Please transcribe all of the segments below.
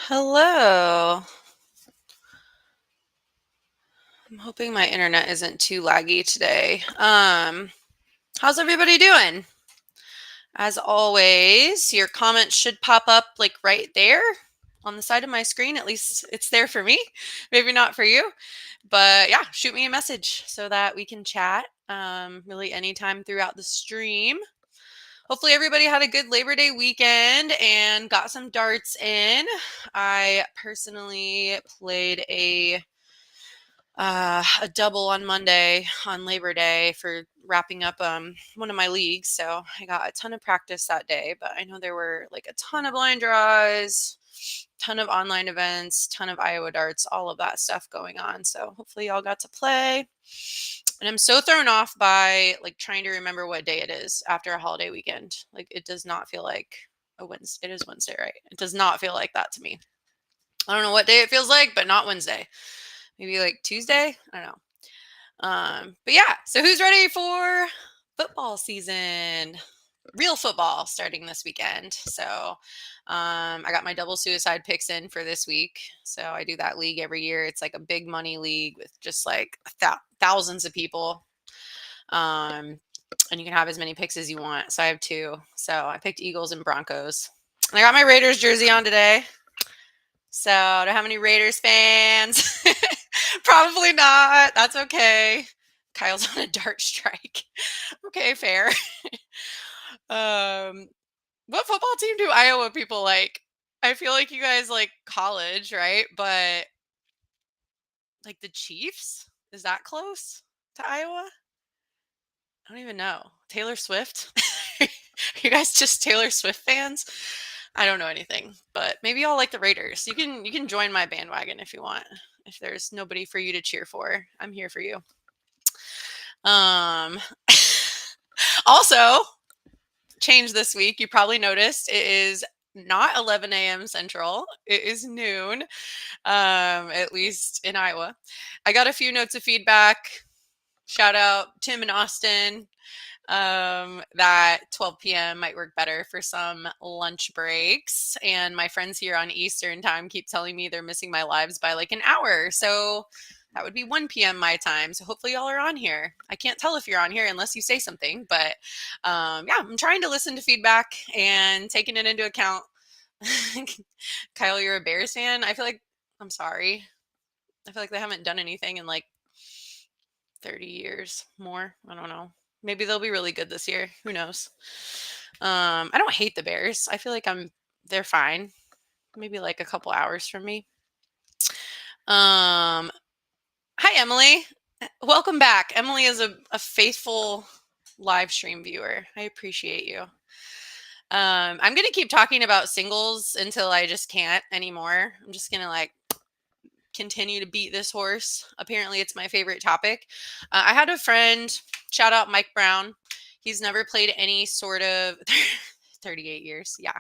Hello. I'm hoping my internet isn't too laggy today. How's everybody doing? As always, your comments should pop up like right there on the side of my screen. At least it's there for me. Maybe not for you. But yeah, shoot me a message so that we can chat really anytime throughout the stream. Hopefully everybody had a good Labor Day weekend and got some darts in. I personally played a double on Monday on Labor Day for wrapping up one of my leagues. So I got a ton of practice that day, but I know there were like a ton of blind draws, ton of online events, ton of Iowa darts, all of that stuff going on. So hopefully y'all got to play. And I'm so thrown off by like trying to remember what day it is after a holiday weekend. Like it does not feel like a Wednesday. It is Wednesday, right? It does not feel like that to me. I don't know what day it feels like, but not Wednesday. Maybe like Tuesday. I don't know. But yeah, so who's ready for football season? Real football starting this weekend. So I got my double suicide picks in for this week. So I do that league every year. It's like a big money league with just like thousands of people. And you can have as many picks as you want. So I have two. So I picked Eagles and Broncos. And I got my Raiders jersey on today. So, do I have any Raiders fans? Probably not. That's okay. Kyle's on a dart strike. Okay, fair. What football team do Iowa people like? I feel like you guys like college, right? But like the Chiefs? Is that close to Iowa? I don't even know. Taylor Swift? Are you guys just Taylor Swift fans? I don't know anything, but maybe I'll like the Raiders. You can join my bandwagon if you want. If there's nobody for you to cheer for, I'm here for you. Um Also, change this week. You probably noticed it is not 11 a.m. Central. It is noon, at least in Iowa. I got a few notes of feedback. Shout out Tim and Austin. That 12 p.m. might work better for some lunch breaks. And my friends here on Eastern time keep telling me they're missing my lives by like an hour. So that would be 1 p.m. my time. So hopefully y'all are on here. I can't tell if you're on here unless you say something. But yeah, I'm trying to listen to feedback and taking it into account. Kyle, you're a Bears fan? I'm sorry. I feel like they haven't done anything in like 30 years more. I don't know. Maybe they'll be really good this year. Who knows? I don't hate the Bears. I feel like they're fine. Maybe like a couple hours from me. Hi Emily. Welcome back. Emily is a faithful live stream viewer. I appreciate you. I'm gonna keep talking about singles until I just can't anymore. I'm just gonna like continue to beat this horse. Apparently, it's my favorite topic. I had a friend, shout out Mike Brown. He's never played any sort of 38 years. Yeah.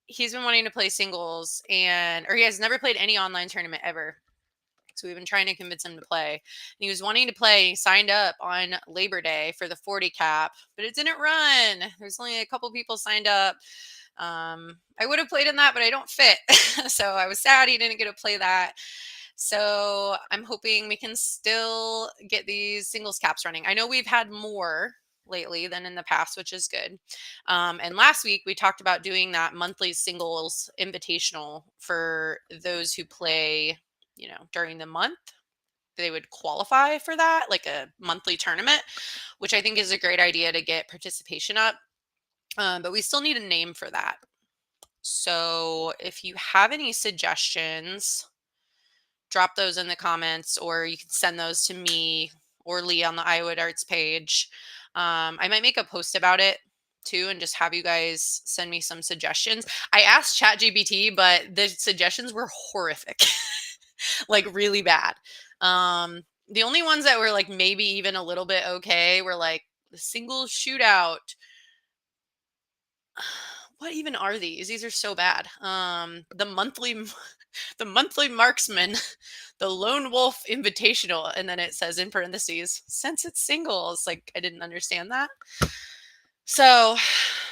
He's been wanting to play singles or he has never played any online tournament ever. So we've been trying to convince him to play. And he was wanting to play, signed up on Labor Day for the 40 cap, but it didn't run. There's only a couple people signed up. I would have played in that, but I don't fit. So I was sad he didn't get to play that. So I'm hoping we can still get these singles caps running. I know we've had more lately than in the past, which is good. And last week we talked about doing that monthly singles invitational for those who play, during the month. They would qualify for that, like a monthly tournament, which I think is a great idea to get participation up. But we still need a name for that. So if you have any suggestions, drop those in the comments, or you can send those to me or Lee on the Iowa Darts page. I might make a post about it too and just have you guys send me some suggestions. I asked ChatGPT, but the suggestions were horrific, like really bad. The only ones that were like maybe even a little bit okay were like the single shootout. What even are these? These are so bad. The monthly marksman, the lone wolf invitational, and then it says in parentheses, since it's singles. Like I didn't understand that. So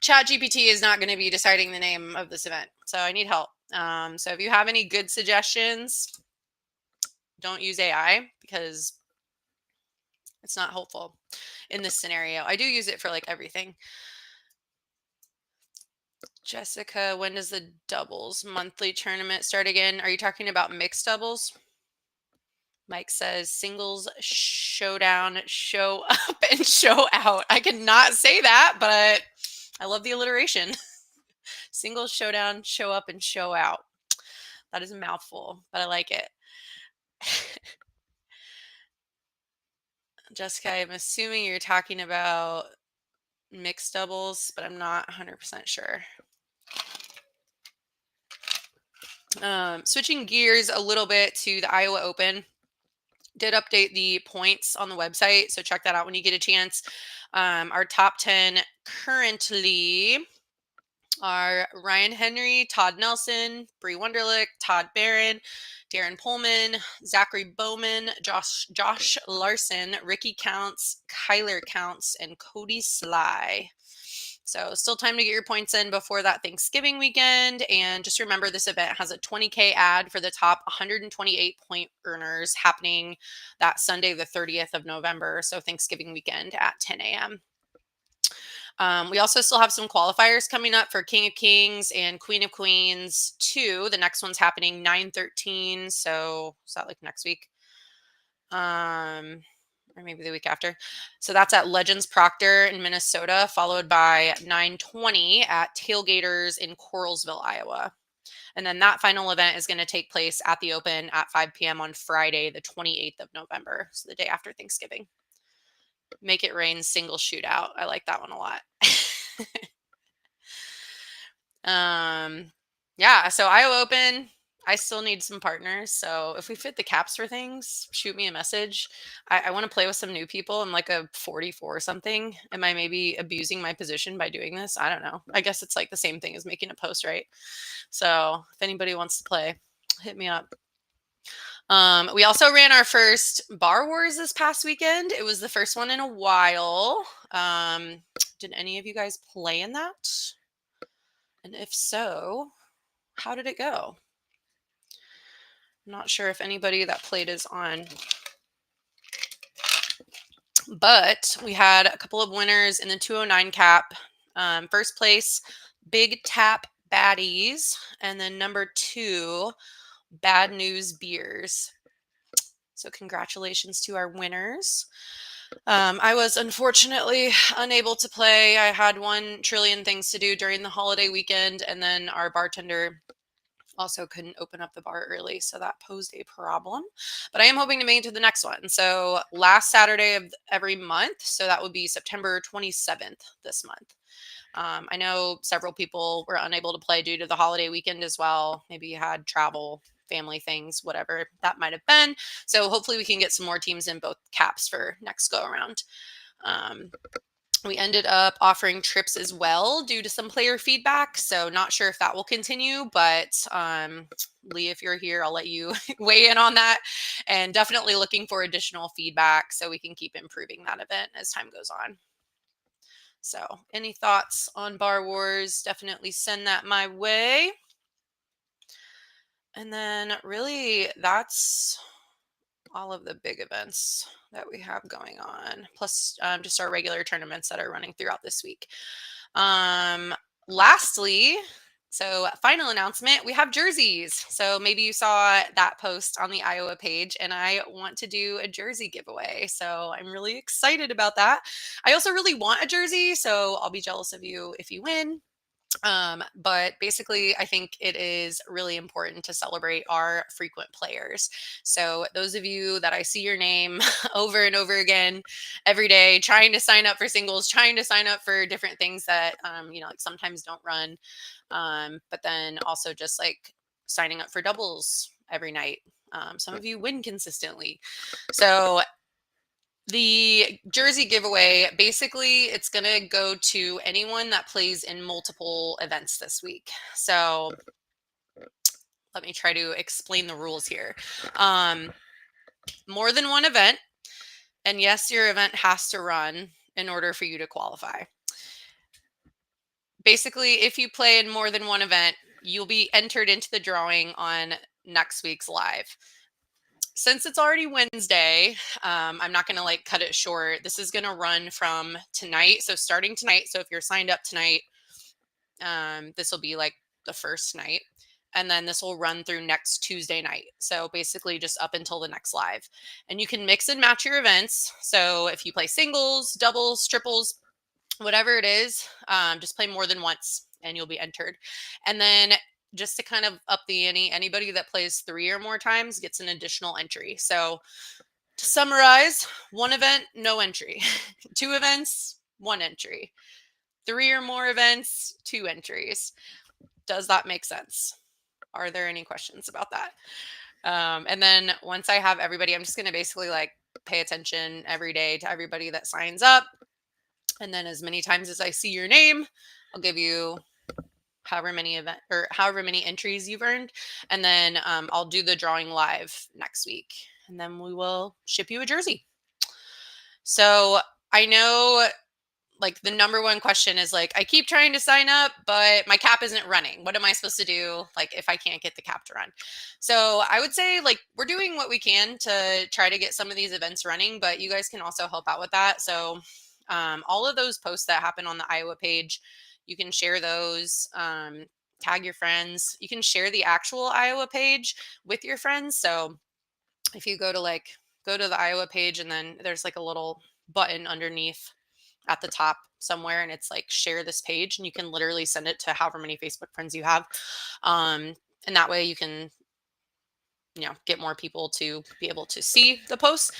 ChatGPT is not going to be deciding the name of this event. So I need help. So if you have any good suggestions, don't use AI because it's not helpful in this scenario. I do use it for like everything. Jessica, when does the doubles monthly tournament start again? Are you talking about mixed doubles? Mike says singles showdown, show up and show out. I cannot say that, but I love the alliteration. Singles showdown, show up and show out. That is a mouthful, but I like it. Jessica, I'm assuming you're talking about mixed doubles, but I'm not 100% sure. Switching gears a little bit to the Iowa Open. Did update the points on the website, so check that out when you get a chance. Our top 10 currently are Ryan Henry, Todd Nelson, Bree Wunderlich, Todd Barron, Darren Pullman, Zachary Bowman, Josh Larson, Ricky Counts, Kyler Counts, and Cody Sly. So still time to get your points in before that Thanksgiving weekend. And just remember, this event has a 20K ad for the top 128 point earners happening that Sunday, the 30th of November. So Thanksgiving weekend at 10 a.m. We also still have some qualifiers coming up for King of Kings and Queen of Queens 2. The next one's happening 9/13. So is that like next week? Or maybe the week after. So that's at Legends Proctor in Minnesota, followed by 9/20 at Tailgaters in Coralsville, Iowa. And then that final event is going to take place at the Open at 5 p.m. on Friday, the 28th of November. So the day after Thanksgiving. Make It Rain single shootout. I like that one a lot. Yeah, so Iowa Open, I still need some partners. So if we fit the caps for things, shoot me a message. I want to play with some new people. I'm like a 44 or something. Am I maybe abusing my position by doing this? I don't know. I guess it's like the same thing as making a post, right? So if anybody wants to play, hit me up. We also ran our first Bar Wars this past weekend. It was the first one in a while. Did any of you guys play in that? And if so, how did it go? I'm not sure if anybody that played is on. But we had a couple of winners in the 209 cap. First place, Big Tap Baddies. And then number 2, Bad News Beers. So congratulations to our winners. I was unfortunately unable to play. I had 1 trillion things to do during the holiday weekend, and then our bartender also couldn't open up the bar early, so that posed a problem. But I am hoping to make it to the next one. So last Saturday of every month, so that would be September 27th this month. I know several people were unable to play due to the holiday weekend as well. Maybe you had travel, family things, whatever that might have been. So hopefully we can get some more teams in both caps for next go around. We ended up offering trips as well due to some player feedback. So not sure if that will continue, but Lee, if you're here, I'll let you weigh in on that, and definitely looking for additional feedback so we can keep improving that event as time goes on. So any thoughts on Bar Wars, definitely send that my way. And then really that's all of the big events that we have going on, plus just our regular tournaments that are running throughout this week. Lastly, so final announcement, we have jerseys. So maybe you saw that post on the Iowa page, and I want to do a jersey giveaway. So I'm really excited about that. I also really want a jersey, so I'll be jealous of you if you win. But basically, I think it is really important to celebrate our frequent players. So, those of you that I see your name over and over again every day, trying to sign up for singles, trying to sign up for different things that, like sometimes don't run, but then also just like signing up for doubles every night. Some of you win consistently. So, the jersey giveaway, basically, it's going to go to anyone that plays in multiple events this week. So let me try to explain the rules here. More than one event. And yes, your event has to run in order for you to qualify. basically, if you play in more than one event, you'll be entered into the drawing on next week's live. Since it's already Wednesday, I'm not going to like cut it short. This is going to run from tonight. So starting tonight. So if you're signed up tonight, this will be like the first night. And then this will run through next Tuesday night. So basically just up until the next live. And you can mix and match your events. So if you play singles, doubles, triples, whatever it is, just play more than once and you'll be entered. And then just to kind of up the ante, anybody that plays 3 or more times gets an additional entry. So to summarize, one event, no entry. 2 events, 1 entry. 3 or more events, 2 entries. Does that make sense? Are there any questions about that? And then once I have everybody, I'm just going to basically like pay attention every day to everybody that signs up. And then as many times as I see your name, I'll give you however many entries you've earned. And then I'll do the drawing live next week. And then we will ship you a jersey. So I know like the number one question is like, I keep trying to sign up, but my cap isn't running. What am I supposed to do? Like if I can't get the cap to run? So I would say like we're doing what we can to try to get some of these events running, but you guys can also help out with that. So all of those posts that happen on the Iowa page, you can share those, tag your friends. You can share the actual Iowa page with your friends. So if you go to the Iowa page and then there's like a little button underneath at the top somewhere and it's like share this page and you can literally send it to however many Facebook friends you have. And that way you can, get more people to be able to see the posts.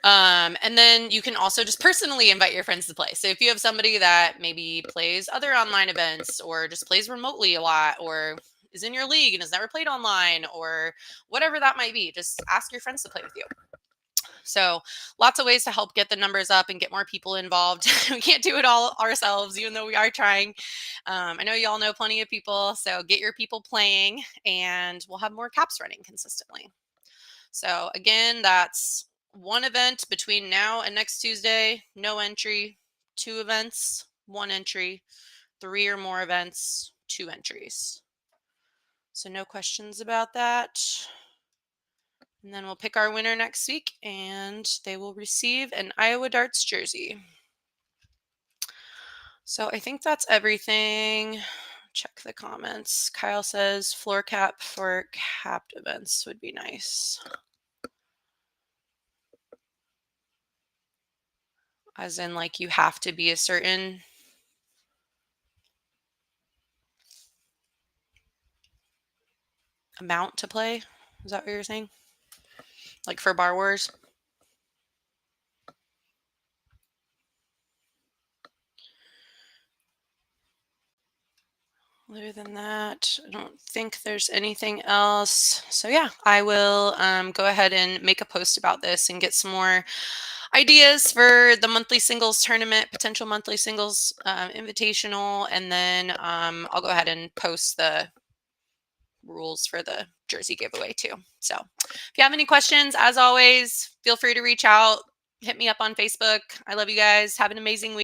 And then you can also just personally invite your friends to play. So if you have somebody that maybe plays other online events or just plays remotely a lot or is in your league and has never played online or whatever that might be, just ask your friends to play with you. So lots of ways to help get the numbers up and get more people involved. We can't do it all ourselves, even though we are trying. I know you all know plenty of people, so get your people playing and we'll have more caps running consistently. So again, that's 1 event between now and next Tuesday, no entry, 2 events, 1 entry, 3 or more events, 2 entries. So no questions about that. And then we'll pick our winner next week and they will receive an Iowa Darts jersey. So I think that's everything. Check the comments. Kyle says floor cap for capped events would be nice. As in like you have to be a certain amount to play. Is that what you're saying? Like for Bar Wars? Other than that, I don't think there's anything else. So yeah, I will go ahead and make a post about this and get some more ideas for the monthly singles tournament, potential monthly singles invitational, and then I'll go ahead and post the rules for the jersey giveaway too. So if you have any questions, as always, feel free to reach out. Hit me up on Facebook. I love you guys. Have an amazing week.